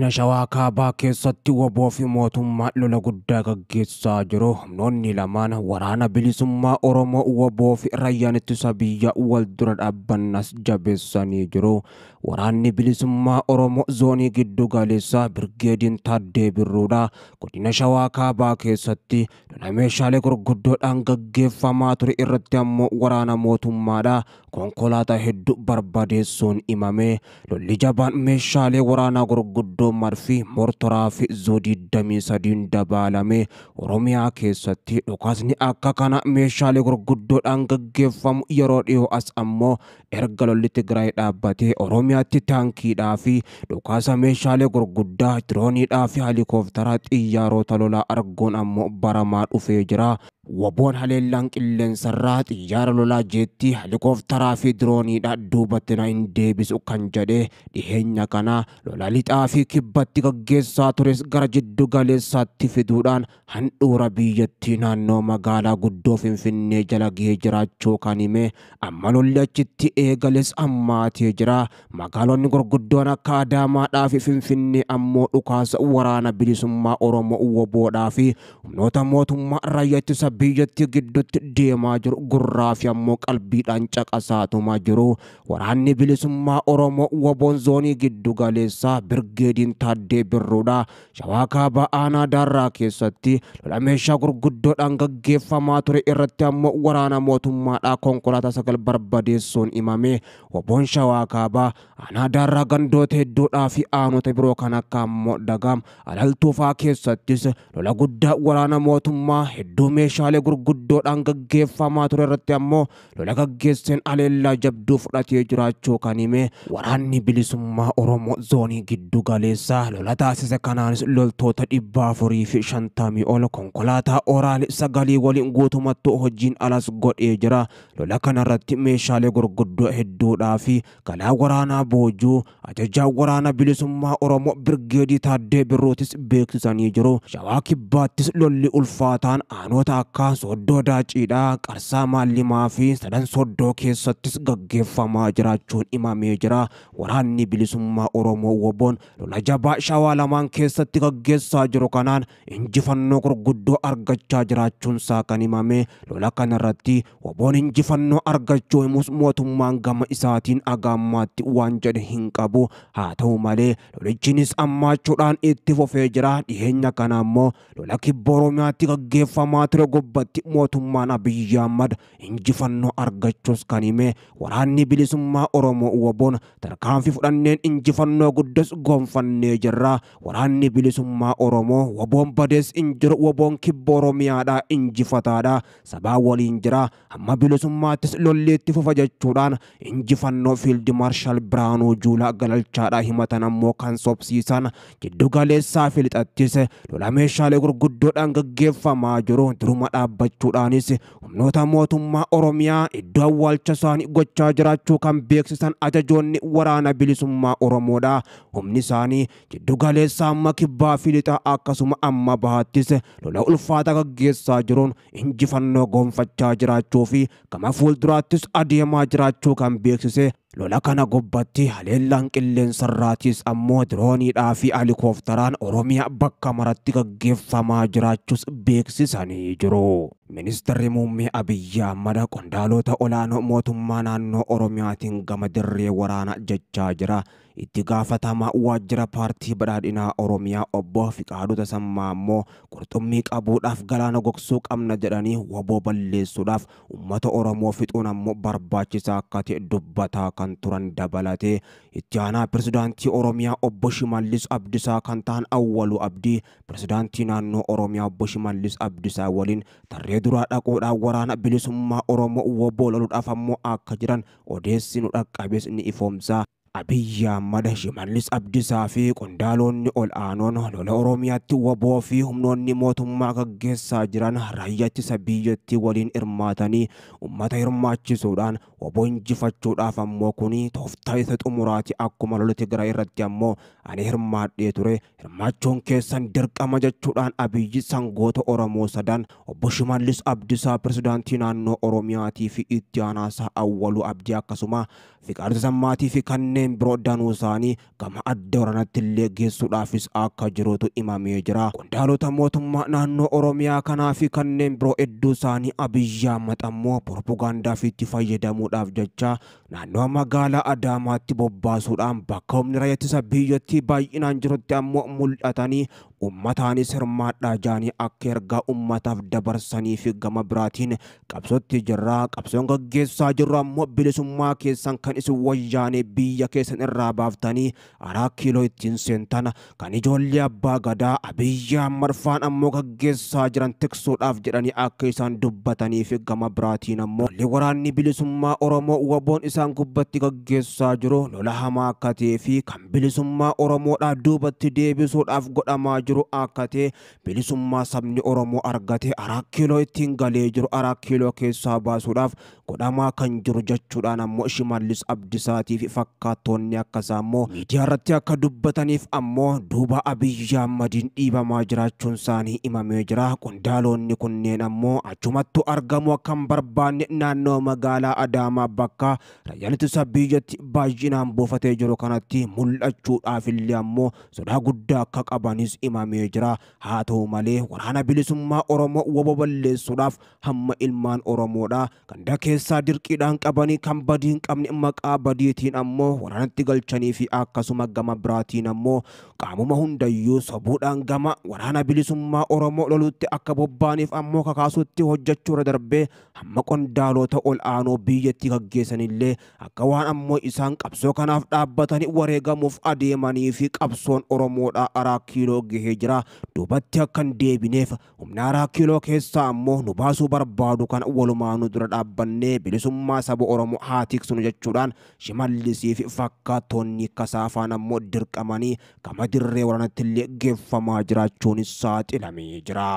Godina Shawaa Kaabaa keessatti waboo fi mootummaa lola guddaa gaggeessaa jiru. Humnoonni lamaan waraana bilisummaa Oromoo waboo fi raayyaan ittisa biyyaa wal dura dhaabbannas jabeessanii jiru. Waraanni bilisummaa Oromoo zoonii giddu galeessaa Birgeediin Taaddee Birruudha. Godina Shawaa Kaabaa keessatti lola meeshaalee gurguddoodhaan gaggeeffamaa ture irratti ammoo waraana mootummaadha. Konkolaataa hedduu barbadeessuun himame. Lolli jabaan meeshaalee waraanaa gurguddoo marfi mortoraa fi Zoo-23 dabalame. Oromiyaa keessatti dhukaasni akka kana meeshaalee gurguddoodhaan gaggeeffamu yeroo dhiyoo as ammoo erga lolli Tigraay dhaabbatee Oromiyaatti taankiidhaa fi dhukaasa meeshaalee gurguddaa dirooniidhaa fi helikooftara xiyyaarota lolaa arguun ammoo baramaa dhufee jira. Waboon haleellaan qilleensarraa xiyyaara lolaa jeetti helikooftara fi dirooniidha duubatti na hin deebisu kan jedhe dhiheenya kana lola lixaa fi kibbatti gaggeessaa tures gara jiddu galeessaatti fiduudhaan handhuura biyyattii naannoo magaalaa guddoo Finfinnee jala gahee jiraachuu kan hime. Amma lolli achitti eegales ammaatee jira. Magaalonni gurguddoon akka Adaamaadhaa fi Finfinnee ammoo dhukaasa waraana bilisummaa Oromoo waboodhaa fi humnoota mootummaa raayyaa ittisa biyyatti gidduutti deemaa jiru gurraa fi ammoo qalbiidhaan caqasaatumaa jiru. Waraanni bilisummaa Oromoo waboon zoonii giddu galeessaa Birgeediin Taaddee Birruudha. Shawaa Kaabaa aanaa Daarraa keessatti lola meeshaa gurguddoodhaan gaggeeffamaa ture irratti ammoo waraana mootummaadhaa konkolaataa 9 barbadeessuun himame. Waboon Shawaa Kaabaa aanaa Daarraa gandoota hedduudhaa fi aanota biroo kan akka ammoo Dagam Alaltuufaa keessattis lola guddaa waraana mootummaa hedduu meeshaalee gurguddoodhaan gaggeeffamaa ture irratti ammoo lola gaggeesseen haleellaa jabduu fudhatee jiraachuu kan hime. Waraanni bilisummaa Oromoo zoonii giddu galeessaa lola taasise kanaanis loltoota 450 ol konkolaataa Oraal 9 waliin guutumatti hojiin alas godhee jira. Lola kanarratti meeshaalee gurguddoo hedduudhaa fi galaa waraanaa boojuu ajajaa waraana bilisummaa Oromoo Birgeedii Taaddee Birruutis beeksisanii jiru. Shawaa Kibbaattis lolli ulfaataan aanota akka Soddoo Daaciidhaa, Qarsaa Maallimaa fi Sadan Soddoo keessattis gaggeeffamaa jiraachuun himamee jira. Waraanni bilisummaa Oromoo waboon lola jabaa Shawaa lamaan keessatti gaggeessaa jiru kanaan injifannoo gurguddoo argachaa jiraachuunsaa kan himame. Lola kanarratti waboon injifannoo argachuu himus mootummaan gama isaatiin agaammaatti waan jedhe hin qabu. Haa ta'u malee lolichinis ammaachuudhaan itti fufee jira. Dhiheenya kana ammoo lola kibba Oromiyaatti gaggeeffamaa ture gubbatti mootummaan Abiyyi Ahmad injifannoo argachuus kan hime. Waraanni bilisummaa Oromoo waboon tarkaanfii fudhanneen injifannoo guddos gonfannee jirra. Waraanni bilisummaa Oromoo waboon badees injiru waboon kibba Oromiyaadhaa injifataadha. Sabaa waliin jira. Amma bilisummaattis lolli itti fufa jechuudhaan injifannoo Fiild Maarshaal Biraanuu Juulaa Galalchaadhaa himatan ammoo kan sobsiisan. Jiddu galeessaa fi lixattis lola meeshaalee gurguddoodhaan gaggeeffamaa jiru duruma dhaabbachuudhaanis humnoota mootummaa Oromiyaa iddoo awwaalcha isaanii gochaa jiraachuu kan beeksisan ajajoonni waraana bilisummaa Oromoodha. Humni isaanii jiddu galeessaa amma kibbaa fi lixaa akkasuma amma bahattis lola ulfaataa gaggeessaa jiruun injifannoo gonfachaa jiraachuu fi gama fuulduraattis adeemaa jiraachuu kan beeksise. Lola kana gubbatti haleellaan qilleensarraatis ammoo dirooniidhaa fi helikooftaraan Oromiyaa bakka maratti gaggeeffamaa jiraachuus beeksisanii jiru. Ministeerri muummee Abiyyi Ahmad qondaalota olaanoo mootummaa naannoo Oromiyaatiin gama dirree waraanaa jechaa jira. Itti gaafatamaa waajjira paartii badhaadhinaa Oromiyaa obbo Fiqaaduu Tasammaa ammoo qurxummii qabuudhaaf galaana gogsuu qabna jedhanii waboo balleessuudhaaf uummata Oromoo fixuun ammoo barbaachisaa akka ta'e dubbataa kan turan dabalatee itti aanaa pirezidaantii Oromiyaa obbo Shimallis Abdiisaa kan ta'an Awwaluu Abdii pirezidaantii naannoo Oromiyaa obbo Shimallis Abdiisaa waliin tarree duraa dhaquudhaan waraana bilisummaa Oromoo waboo loluudhaaf ammoo akka jiran odeessi nu dhaqqabes ni ifoomsa. Abiyyi Ahmad Shimallis Abdiisaa fi qondaalonni ol aanoon lola Oromiyaatti waboo fi humnoonni mootummaa gaggeessaa jiran raayyaa ittisa biyyattii waliin hirmaatanii uummata hirmaachisuudhaan waboo injifachuudhaaf ammoo kuni tooftaa isa xumuraati. Akkuma lola Tigraay irratti ammoo ani hirmaadhee ture hirmaachuun keessan dirqama jechuudhaan Abiyyi sangoota Oromoo sadan obbo Shimallis Abdiisaa pirezidaantii naannoo Oromiyaatii fi itti aanaasaa Awwaluu Abdii akkasuma Fiqaaduu Tasammaa fi kanneen biroo danuu isaanii gama adda waraanatti illee geessuudhaafis akka jirutu himamee jira. Qondaalota mootummaa naannoo Oromiyaa kanaa fi kanneen biroo hedduu isaanii Abiyyi Ahmad ammoo propagaandaaf itti fayyadamuudhaaf jecha naannoo magaalaa Adaamaatti bobbaasuudhaan bakka humni raayyaa ittisa biyyattii baay'inaan jirutti ammoo mul'atanii ummataanis hirmaadhaa jaanii akka ergaa ummataaf dabarsanii fi gama biraatiin qabsootti jirra. Qabsoon gaggeessaa jirru ammoo bilisummaa keessan kan isin wayyaanee biyya keessan irraa baaftanii 4 kiiloo ittiin seentan kan ijoollee abbaa gadaa Abiyyi Ahmad faan ammoo gaggeessaa jiran tiksuudhaaf jedhanii akka isaan dubbatanii fi gama biraatiin ammoo waraanni bilisummaa Oromoo waboon isaan gubbatti gaggeessaa jiru lola hamaa akka ta'ee fi kan bilisummaa Oromoodhaa duubatti deebisuudhaaf godhamaa jiru akka ta'e bilisummaa sabni Oromoo argate 4 kiiloo ittiin galee jiru 4 kiiloo keessaa baasuudhaaf godhamaa kan jiru jechuudhaan ammoo Shimallis Abdiisaatii fi fakkaattoonni akkasaa ammoo miidiyaa irratti akka dubbataniif ammoo duuba Abiyyi Ahmadiin dhiibamaa jiraachuun isaanii himamee jira. Qondaalonni kunneen ammoo achumattu argamu akka hin barbaanne naannoo magaalaa Adaamaa bakka raayyaan ittisa biyyattii baay'inaan buufatee jiru kanatti mul'achuudhaaf illee ammoo sodaa guddaa akka qabanis himamee jira. Haa ta'u malee waraana bilisummaa Oromoo waboo balleessuudhaaf hamma ilmaan Oromoodhaa ganda keessaa dirqiidhaan qabanii kan badii hin qabne maqaa badiitiin ammoo waraanatti galchanii fi akkasuma gama biraatiin ammoo qaamuma hundayyuu sobuudhaan gama waraana bilisummaa Oromoo lolutti akka bobbaaniif ammoo kakaasutti hojjechuu irra darbee hamma qondaalota ol aanoo biyyattii gaggeessanillee akka waan ammoo isaan qabsoo kanaaf dhaabbatanii wareegamuuf adeemanii fi qabsoon Oromoodhaa 4 kiiloo gahee jira. Duubatti akka hin deebineef humna 4 kiiloo keessaa ammoo nu baasuu barbaadu kan walumaanuu dura dhaabbannee bilisummaa saba Oromoo haa tiksinu jechuudhaan Shimallisii fi fakkaattoonni kasaafaan ammoo dirqamanii gama dirree waraanatti illee geeffamaa jiraachuunis saaxilamee jira.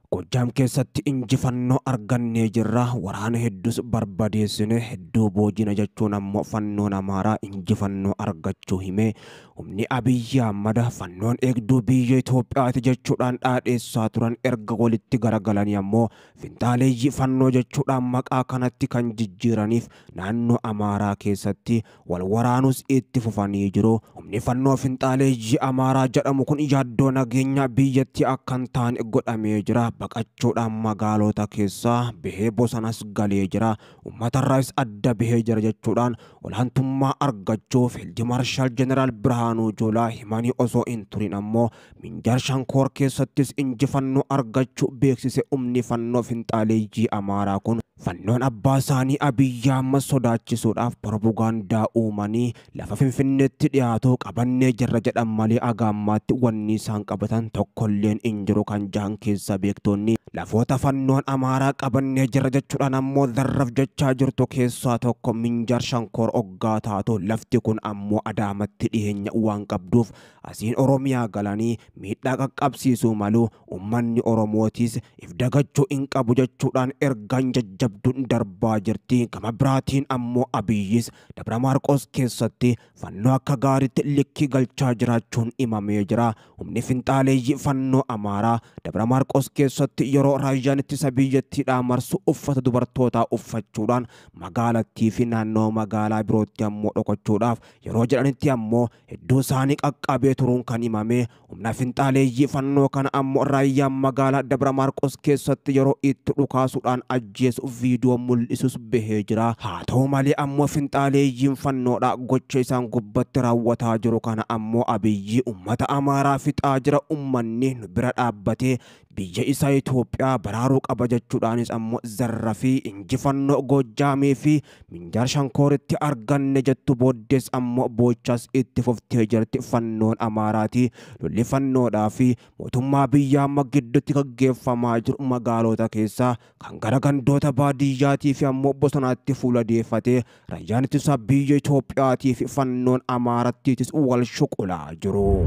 Gojjaam keessatti injifannoo argannee jirra. Waraana hedduus barbadeessine hedduu boojina jechuun ammoo fannoon Amaaraa injifannoo argachuu hime. Humni Abiyyi Ahmad fannoon eegduu biyya Itoophiyaati jechuudhaan dhaadheessaa turan erga walitti garagalanii ammoo finxaaleeyyii fannoo jechuudhaan maqaa kanatti kan jijjiiraniif naannoo Amaaraa keessatti wal waraanus itti fufanii jiru. Humni fannoo finxaaleeyyii Amaaraa jedhamu kun yaaddoo nageenya biyyatti akka hin taane godhamee jira. Baqachuudhaan magaalota keessaa bahee bosanas galee jira. Uummatarraas adda bahee jira jechuudhaan olaantummaa argachuuf Fiild Maarshaal Jeneraal Birhaanuu Joolaa himanii osoo hin turin ammoo Minjaar Shankoor keessattis injifannoo argachuu beeksise. Humni fannoo finxaaleeyyii Amaaraa kun fannoon abbaa isaanii Abiyyi Ahmad sodaachisuudhaaf propagaandaa uumanii lafa Finfinneetti dhiyaatu qabannee jirra jedhan malee agaammaatti wanni isaan qabatan tokkolleen hin jiru kan jahan keessa beektoonni lafoota fannoon Amaaraa qabannee jirra jechuudhaan ammoo darraf jechaa jirtu keessaa tokko Minjaar Shankoor oggaa taatu. Lafti kun ammoo Adaamatti dhiyeenya waan qabduuf asiin Oromiyaa galanii miidhaa qaqqabsiisuu malu ummanni Oromootis if dagachuu hin qabu jechuudhaan ergaan jajjabduun darbaa jirti. Gama biraatiin ammoo Abiyyis Dabra Maarqos keessatti fannoo akka gaariitti likkii galchaa jiraachuun himamee jira. Humni finxaaleeyyii fannoo Amaaraa Dabra Maarqos keessatti yeroo raayyaan ittisa biyyattiidhaa marsu uffata dubartootaa uffachuudhaan magaalattii fi naannoo magaalaa birootti ammoo dhokachuudhaaf yeroo jedhanitti ammoo hedduu isaanii qaqqabee turuun kan himame. Humna finxaaleeyyii fannoo kana ammoo raayyaan magaalaa Dabra Maarqos keessatti yeroo itti dhukaasuudhaan ajjeesu viidiyoo mul'isus bahee jira. Haa ta'u malee ammoo finxaaleeyyiin fannoodhaa gocha isaan gubbatti raawwataa jiru kana ammoo Abiyyi ummata Amaaraa fixaa jira. Ummanni nu bira dhaabbatee biyya isaa Itoophiyaa baraaruu qaba jechuudhaanis ammoo zarra fi injifannoo Gojjaamii fi Minjaar Shankooritti arganne jettu booddees ammoo boochas itti fuftee jirti fannoon Amaaraati. Lolli fannoodhaa fi mootummaa biyya amma gidduutti gaggeeffamaa jiru magaalota keessaa kan gara gandoota baadiyyaatii fi ammoo bosonaatti fuula deeffatee raayyaan ittisa biyya Itoophiyaatii fi fannoon Amaarattiitis wal shuqulaa jiru.